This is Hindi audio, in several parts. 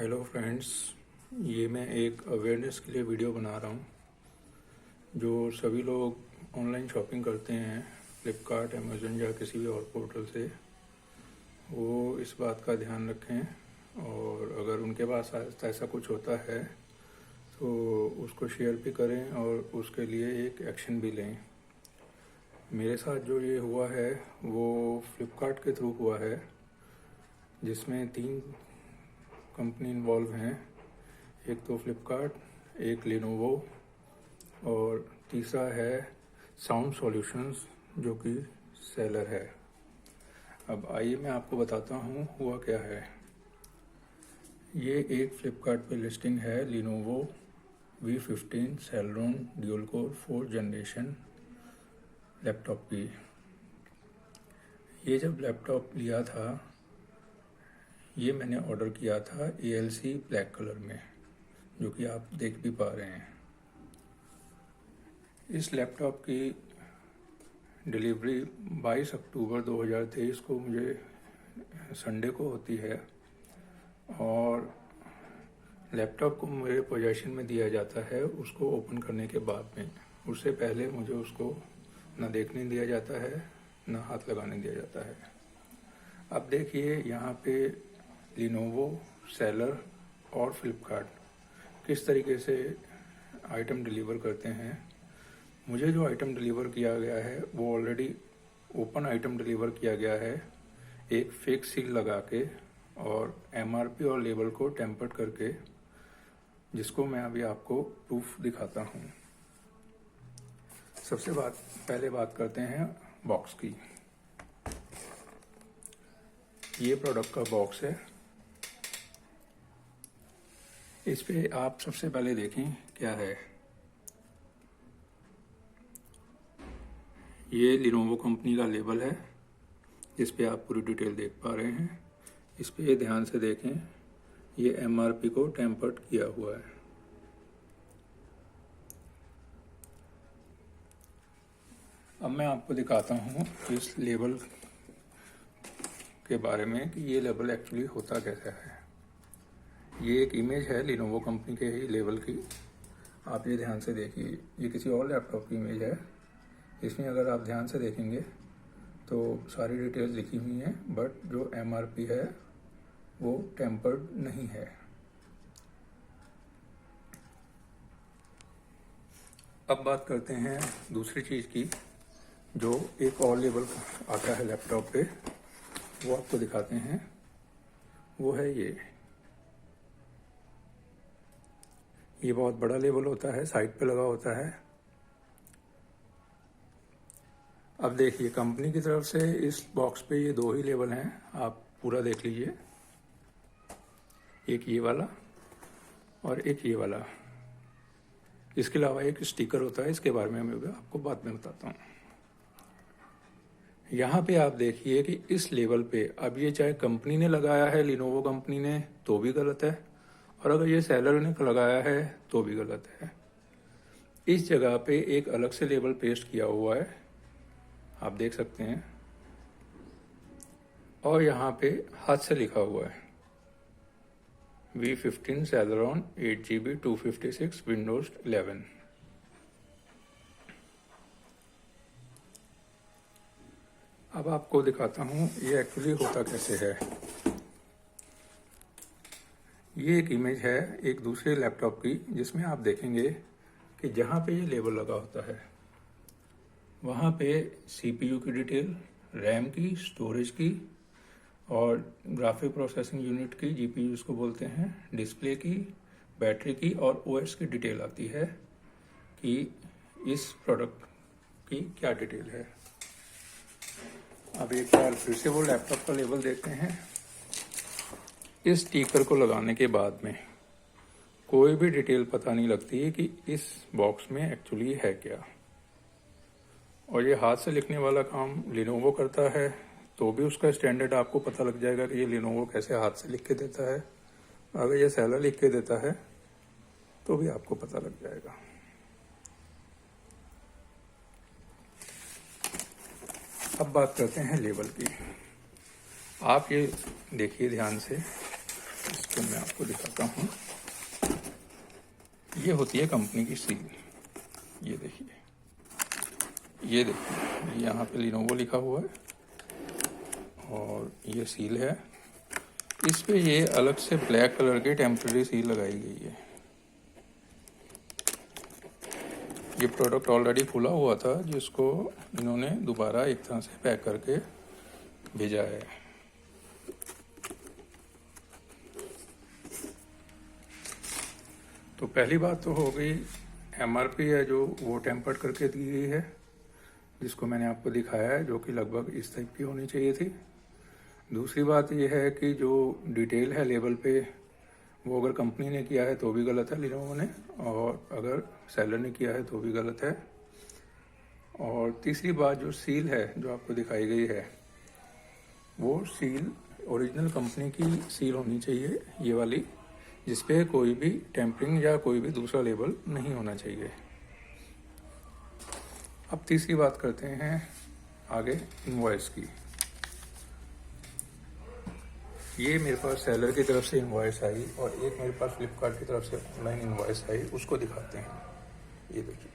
हेलो फ्रेंड्स, ये मैं एक अवेयरनेस के लिए वीडियो बना रहा हूँ। जो सभी लोग ऑनलाइन शॉपिंग करते हैं फ्लिपकार्ट, अमेज़न या किसी भी और पोर्टल से, वो इस बात का ध्यान रखें और अगर उनके पास ऐसा कुछ होता है तो उसको शेयर भी करें और उसके लिए एक एक्शन भी लें। मेरे साथ जो ये हुआ है वो फ्लिपकार्ट के थ्रू हुआ है, जिसमें 3 कंपनी इन्वॉल्व हैं। एक तो फ्लिपकार्ट, एक लेनोवो और तीसरा है साउंड सॉल्यूशंस, जो कि सेलर है। अब आइए मैं आपको बताता हूँ हुआ क्या है। ये एक फ्लिपकार्ट पे लिस्टिंग है Lenovo V15 Celeron dual core 4th generation laptop की। ये जब लैपटॉप लिया था, ये मैंने ऑर्डर किया था ALC ब्लैक कलर में, जो कि आप देख भी पा रहे हैं। इस लैपटॉप की डिलीवरी 22 अक्टूबर 2023 को मुझे संडे को होती है और लैपटॉप को मेरे पोजीशन में दिया जाता है उसको ओपन करने के बाद में। उससे पहले मुझे उसको ना देखने दिया जाता है, ना हाथ लगाने दिया जाता है। अब देखिए यहाँ पे लेनोवो, सेलर और फ्लिपकार्ट किस तरीके से आइटम डिलीवर करते हैं। मुझे जो आइटम डिलीवर किया गया है वो ऑलरेडी ओपन आइटम डिलीवर किया गया है, एक फेक सील लगा के और MRP और लेबल को टेम्पर्ड करके, जिसको मैं अभी आपको प्रूफ दिखाता हूँ। सबसे पहले बात करते हैं बॉक्स की। ये प्रोडक्ट का बॉक्स है। इस पे आप सबसे पहले देखें क्या है। ये लेनोवो कंपनी का लेबल है, जिस पे आप पूरी डिटेल देख पा रहे हैं। इस पे ध्यान से देखें, ये MRP को टेम्पर्ड किया हुआ है। अब मैं आपको दिखाता हूँ इस लेबल के बारे में कि ये लेबल एक्चुअली होता कैसा है। ये एक इमेज है लेनोवो कंपनी के ही लेबल की। आप ये ध्यान से देखिए, ये किसी और लैपटॉप की इमेज है। इसमें अगर आप ध्यान से देखेंगे तो सारी डिटेल्स लिखी हुई हैं, बट जो MRP है वो टेम्पर्ड नहीं है। अब बात करते हैं दूसरी चीज़ की, जो एक और लेबल आता है लैपटॉप पे, वो आपको दिखाते हैं। वो है ये बहुत बड़ा लेबल होता है, साइड पे लगा होता है। अब देखिए, कंपनी की तरफ से इस बॉक्स पे ये 2 ही लेबल हैं, आप पूरा देख लीजिए। एक ये वाला और एक ये वाला। इसके अलावा एक स्टिकर होता है, इसके बारे में मैं आपको बाद में बताता हूँ। यहाँ पे आप देखिए कि इस लेवल पे, अब ये चाहे कंपनी ने लगाया है, लेनोवो कंपनी ने, तो भी गलत है, और अगर ये सेलर ने लगाया है तो भी गलत है। इस जगह पे एक अलग से लेबल पेस्ट किया हुआ है, आप देख सकते हैं, और यहाँ पे हाथ से लिखा हुआ है V15 सेलेरॉन 8GB 256 विंडोज 11। अब आपको दिखाता हूँ ये एक्चुअली होता कैसे है। ये एक इमेज है एक दूसरे लैपटॉप की, जिसमें आप देखेंगे कि जहाँ पे ये लेबल लगा होता है वहाँ पे CPU की डिटेल, रैम की, स्टोरेज की और ग्राफिक प्रोसेसिंग यूनिट की, GPU इसको बोलते हैं, डिस्प्ले की, बैटरी की और OS की डिटेल आती है कि इस प्रोडक्ट की क्या डिटेल है। अब एक बार फिर से वो लैपटॉप का लेबल देखते हैं। इस स्टिकर को लगाने के बाद में कोई भी डिटेल पता नहीं लगती है कि इस बॉक्स में एक्चुअली है क्या। और ये हाथ से लिखने वाला काम लेनोवो करता है, तो भी उसका स्टैंडर्ड आपको पता लग जाएगा कि ये लेनोवो कैसे हाथ से लिख के देता है। अगर ये सेलर लिख के देता है तो भी आपको पता लग जाएगा। अब बात करते हैं लेबल की। आप ये देखिए ध्यान से, इसको मैं आपको दिखाता हूँ। ये होती है कंपनी की सील। ये देखिए, ये देखिए, यहाँ पे लिनोवो लिखा हुआ है और ये सील है। इस पे ये अलग से ब्लैक कलर की टेम्पररी सील लगाई गई है। ये प्रोडक्ट ऑलरेडी खुला हुआ था, जिसको इन्होंने दोबारा एक तरह से पैक करके भेजा है। तो पहली बात तो हो गई, एमआरपी है जो वो टेम्पर्ड करके दी गई है, जिसको मैंने आपको दिखाया है, जो कि लगभग इस टाइप की होनी चाहिए थी। दूसरी बात यह है कि जो डिटेल है लेबल पे, वो अगर कंपनी ने किया है तो भी गलत है लिनोवो ने, और अगर सेलर ने किया है तो भी गलत है। और तीसरी बात, जो सील है जो आपको दिखाई गई है, वो सील ओरिजिनल कंपनी की सील होनी चाहिए, ये वाली, जिसपे कोई भी टेम्परिंग या कोई भी दूसरा लेबल नहीं होना चाहिए। अब तीसरी बात करते हैं आगे इनवॉइस की। ये मेरे पास सेलर की तरफ से इनवॉइस आई और एक मेरे पास फ्लिपकार्ट की तरफ से ऑनलाइन इनवॉइस आई, उसको दिखाते हैं। ये देखिए,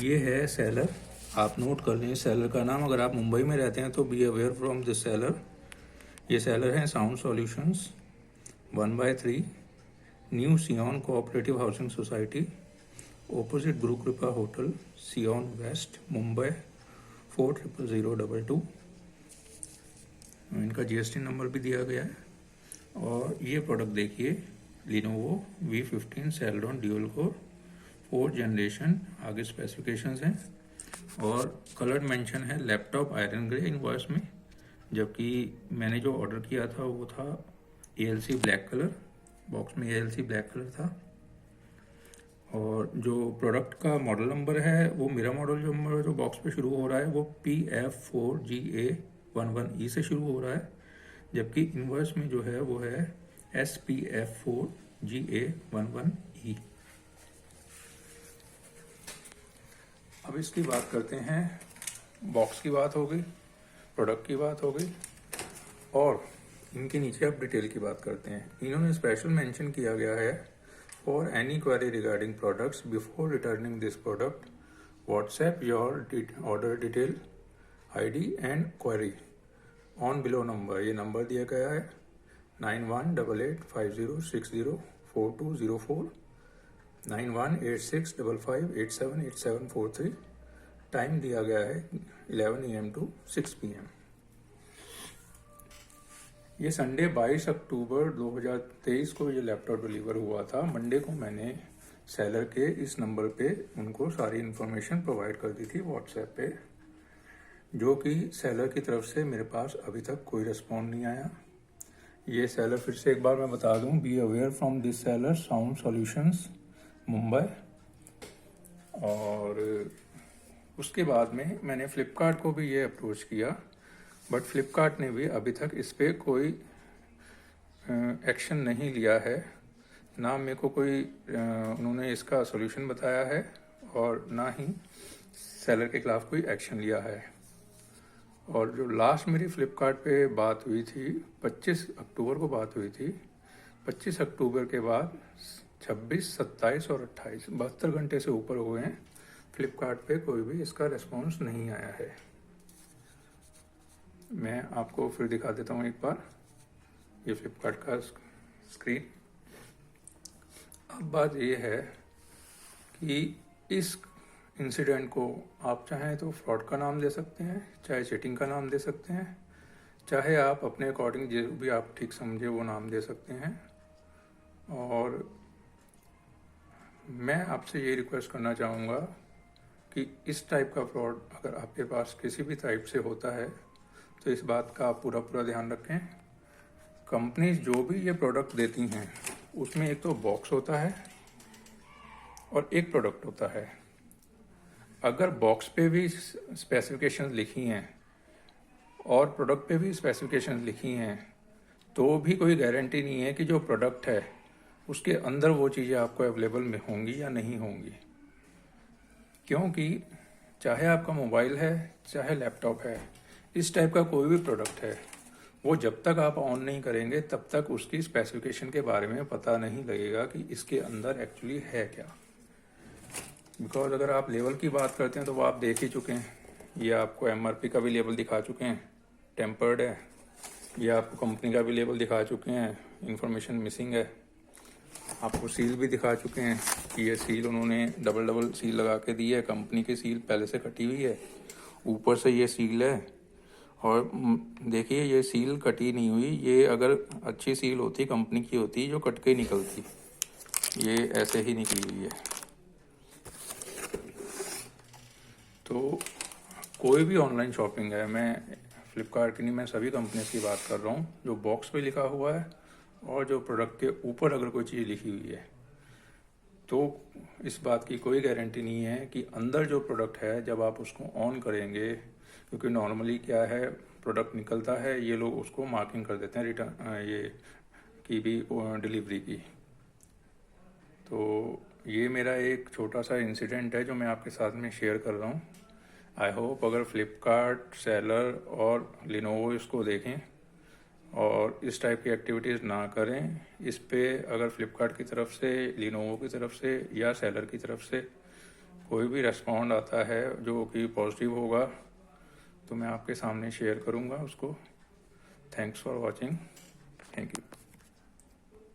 ये है सेलर। आप नोट कर लें सेलर का नाम। अगर आप मुंबई में रहते हैं तो be aware from this seller. ये सेलर है sound solutions 1/3, new Sion cooperative housing society, opposite Guru Kripa hotel, सियोन waste, Mumbai 400022। इनका जीएसटी नंबर भी दिया गया है। और ये प्रोडक्ट देखिए, Lenovo V15 Celeron dual core 4th generation. आगे स्पेसिफिकेशंस हैं और कलर मेंशन है लैपटॉप आयरन ग्रे इनवॉइस में, जबकि मैंने जो ऑर्डर किया था वो था ALC ब्लैक कलर। बॉक्स में ALC ब्लैक कलर था। और जो प्रोडक्ट का मॉडल नंबर है, वो मेरा मॉडल नंबर जो बॉक्स पे शुरू हो रहा है वो PF4GA11E से शुरू हो रहा है, जबकि इनवॉइस में जो है वो है SPF4GA11E। अब इसकी बात करते हैं। बॉक्स की बात हो गई, प्रोडक्ट की बात हो गई, और इनके नीचे अब डिटेल की बात करते हैं। इन्होंने स्पेशल मेंशन किया गया है, For any query regarding products, before returning this product, WhatsApp your order detail, ID and query on below number। ये नंबर दिया गया है 918850604204, 918655878743। टाइम दिया गया है 11 AM to 6 PM। ये संडे 22 अक्टूबर 2023 को ये लैपटॉप डिलीवर हुआ था। मंडे को मैंने सेलर के इस नंबर पे उनको सारी इन्फॉर्मेशन प्रोवाइड कर दी थी व्हाट्सएप पे, जो कि सेलर की तरफ से मेरे पास अभी तक कोई रिस्पॉन्ड नहीं आया। ये सेलर फिर से एक बार मैं बता दूं, B aware from this seller sound solutions Mumbai. और उसके बाद में मैंने फ्लिपकार्ट को भी ये अप्रोच किया, बट फ्लिपकार्ट ने भी अभी तक इस पर कोई एक्शन नहीं लिया है। ना मेरे को कोई उन्होंने इसका सॉल्यूशन बताया है और ना ही सेलर के खिलाफ कोई एक्शन लिया है। और जो लास्ट मेरी फ्लिपकार्ट पे बात हुई थी 25 अक्टूबर को बात हुई थी। 25 अक्टूबर के बाद 26, 27 और 28 72 घंटे से ऊपर हुए हैं, फ्लिपकार्ट पे कोई भी इसका रिस्पॉन्स नहीं आया है। मैं आपको फिर दिखा देता हूँ एक बार, ये फ्लिपकार्ट का स्क्रीन। अब बात ये है कि इस इंसिडेंट को आप चाहें तो फ्रॉड का नाम दे सकते हैं, चाहे चीटिंग का नाम दे सकते हैं, चाहे आप अपने अकॉर्डिंग जो भी आप ठीक समझे वो नाम दे सकते हैं। और मैं आपसे ये रिक्वेस्ट करना चाहूँगा कि इस टाइप का फ्रॉड अगर आपके पास किसी भी टाइप से होता है तो इस बात का आप पूरा ध्यान रखें। कंपनीज जो भी ये प्रोडक्ट देती हैं उसमें एक तो बॉक्स होता है और एक प्रोडक्ट होता है। अगर बॉक्स पे भी स्पेसिफिकेशंस लिखी हैं और प्रोडक्ट पे भी स्पेसिफिकेशंस लिखी हैं तो भी कोई गारंटी नहीं है कि जो प्रोडक्ट है उसके अंदर वो चीज़ें आपको अवेलेबल में होंगी या नहीं होंगी। क्योंकि चाहे आपका मोबाइल है चाहे लैपटॉप है, इस टाइप का कोई भी प्रोडक्ट है, वो जब तक आप ऑन नहीं करेंगे तब तक उसकी स्पेसिफिकेशन के बारे में पता नहीं लगेगा कि इसके अंदर एक्चुअली है क्या। बिकॉज अगर आप लेवल की बात करते हैं तो वो आप देख ही चुके हैं, ये आपको एमआरपी का भी लेवल दिखा चुके हैं, टेम्पर्ड है। ये आपको कंपनी का भी लेवल दिखा चुके हैं, इंफॉर्मेशन मिसिंग है। आपको सील भी दिखा चुके हैं कि ये सील उन्होंने डबल सील लगा के दी है, कंपनी की सील पहले से कटी हुई है, ऊपर से ये सील है। और देखिए ये सील कटी नहीं हुई, ये अगर अच्छी सील होती कंपनी की होती जो कट के निकलती, ये ऐसे ही निकली हुई है। तो कोई भी ऑनलाइन शॉपिंग है, मैं फ्लिपकार्ट की नहीं, मैं सभी कंपनीज की बात कर रहा हूँ, जो बॉक्स पे लिखा हुआ है और जो प्रोडक्ट के ऊपर अगर कोई चीज़ लिखी हुई है, तो इस बात की कोई गारंटी नहीं है कि अंदर जो प्रोडक्ट है जब आप उसको ऑन करेंगे, क्योंकि नॉर्मली क्या है, प्रोडक्ट निकलता है, ये लोग उसको मार्किंग कर देते हैं रिटर्न ये की भी डिलीवरी की। तो ये मेरा एक छोटा सा इंसिडेंट है जो मैं आपके साथ में शेयर कर रहा हूँ। आई होप अगर फ्लिपकार्ट, सेलर और लिनोवो इसको देखें और इस टाइप की एक्टिविटीज़ ना करें। इस पे अगर फ्लिपकार्ट की तरफ से, लिनोवो की तरफ से या सेलर की तरफ से कोई भी रेस्पॉन्ड आता है जो कि पॉजिटिव होगा तो मैं आपके सामने शेयर करूँगा उसको। Thanks for watching. Thank you.